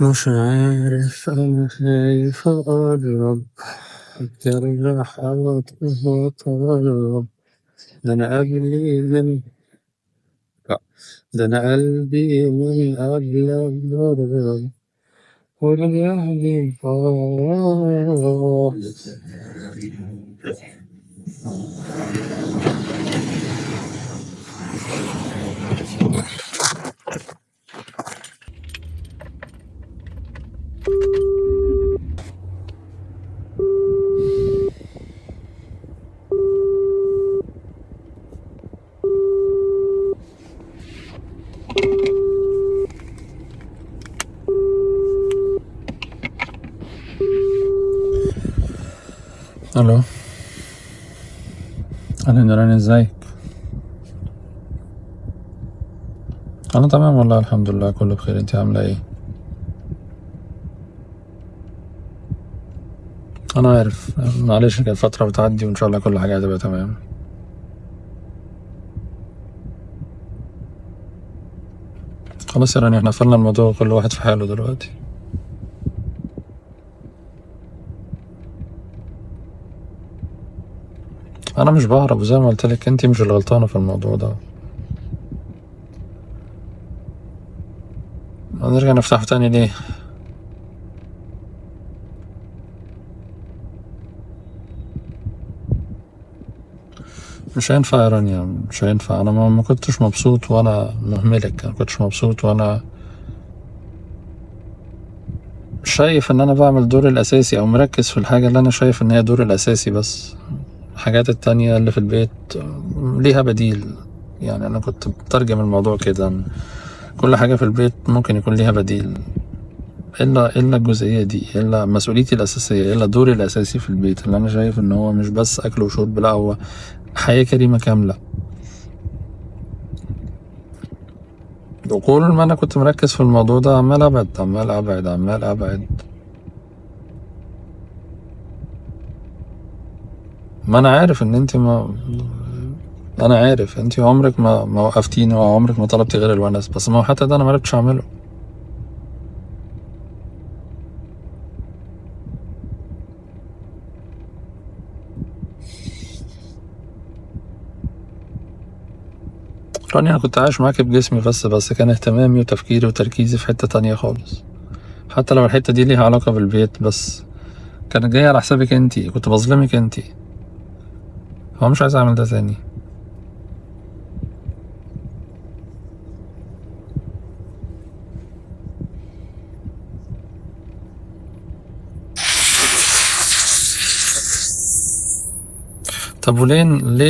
مش عارف أنا خايف أقرب، ترجع حاطط وتقرب. ده أنا قبلي من ده أنا قلبي من قبلك ضرب، ورجعني الو، اهلا نوران، ازيك؟ انا تمام والله، الحمد لله كله بخير. انت عامله ايه؟ انا عارف، معلش كانت فتره بتعدي وان شاء الله كل حاجه هتبقى تمام. خلاص يا راني، احنا قفلنا الموضوع، كل واحد في حاله دلوقتي. انا مش بهرب، زي ما قلت لك انت مش اللي غلطانه في الموضوع ده. هنرجع نفتحه تاني ليه؟ مش هينفع يا رانيا، مش هينفع. انا ما كنتش مبسوط وانا مهملك، ما كنتش مبسوط وانا شايف ان انا بعمل دوري الاساسي او مركز في الحاجه اللي انا شايف ان هي دوري الاساسي بس. الحاجات التانية اللي في البيت ليها بديل. يعني انا كنت بترجم الموضوع كده، إن كل حاجه في البيت ممكن يكون ليها بديل، الا الجزئيه دي، الا مسؤوليتي الاساسيه، الا دوري الاساسي في البيت اللي انا شايف ان هو مش بس اكل وشرب، لا هو حياه كريمه كامله. وكل ما انا كنت مركز في الموضوع ده عمال ابعد عمال ابعد عمال ابعد. ما انا عارف ان انت ما انا عارف انت عمرك ما وقفتيني وعمرك ما طلبتي غير الونس، بس ما هو حتى ده انا معرفتش اعمله. راني، انا كنت عايش معاكي بجسمي بس كان اهتمامي وتفكيري وتركيزي في حتة تانية خالص. حتى لو الحتة دي ليها علاقة بالبيت، بس كانت جاية على حسابك انتي، كنت بظلمك انتي. هو مش عايز اعمل ده تاني. طب وليه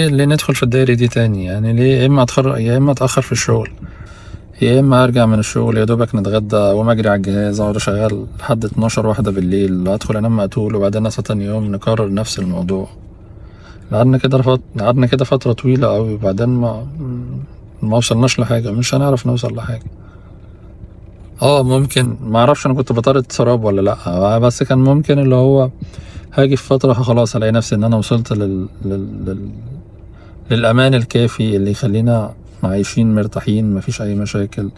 ليه ندخل في الدايرة دي تاني؟ يعني ليه يا اما اتأخر في الشغل، يا اما ارجع من الشغل يا دوبك نتغدى واقوم اجري على الجهاز اقعد اشغل لحد 12 واحدة بالليل، ادخل انام مقتول وبعدين اصحى تاني يوم نكرر نفس الموضوع. قعدنا كده فترة طويلة قوي، وبعدين ما وصلناش لحاجة، مش هنعرف نوصل لحاجة. ممكن، ما اعرفش انا كنت بطارد سراب ولا لا، بس كان ممكن اللي هو هاجي في فترة خلاص الاقي نفسي ان انا وصلت للامان الكافي اللي يخلينا عايشين مرتاحين، مفيش اي مشاكل.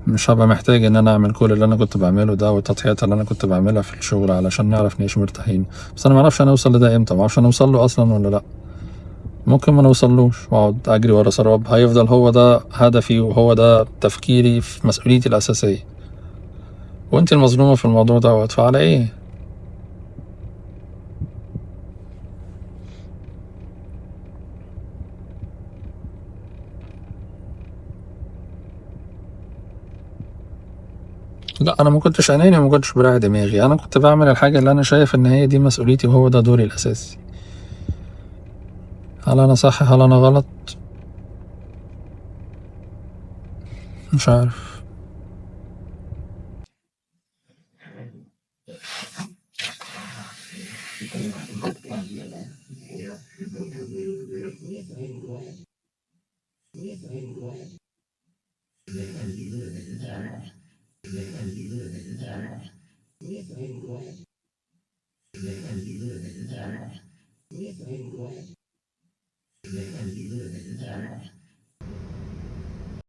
مش هبقى محتاج ان انا اعمل كل اللي انا كنت بعمله ده والتضحيات اللي انا كنت بعملها في الشغل علشان نعرف نعيش مرتاحين. بس انا ما اعرفش انا اوصل لده امتى، ما اعرفش انا اوصل له اصلا ولا لا. ممكن ما نوصلوش واقعد اجري ورا سراب، هيفضل هو ده هدفي وهو ده تفكيري في مسؤوليتي الاساسيه، وانت المظلومه في الموضوع دوت، فعلى ايه؟ لا، انا ما كنتش اناني وما كنتش براعي دماغي، انا كنت بعمل الحاجه اللي انا شايف ان هي دي مسؤوليتي وهو ده دوري الاساسي. هل انا صح هل انا غلط؟ مش عارف.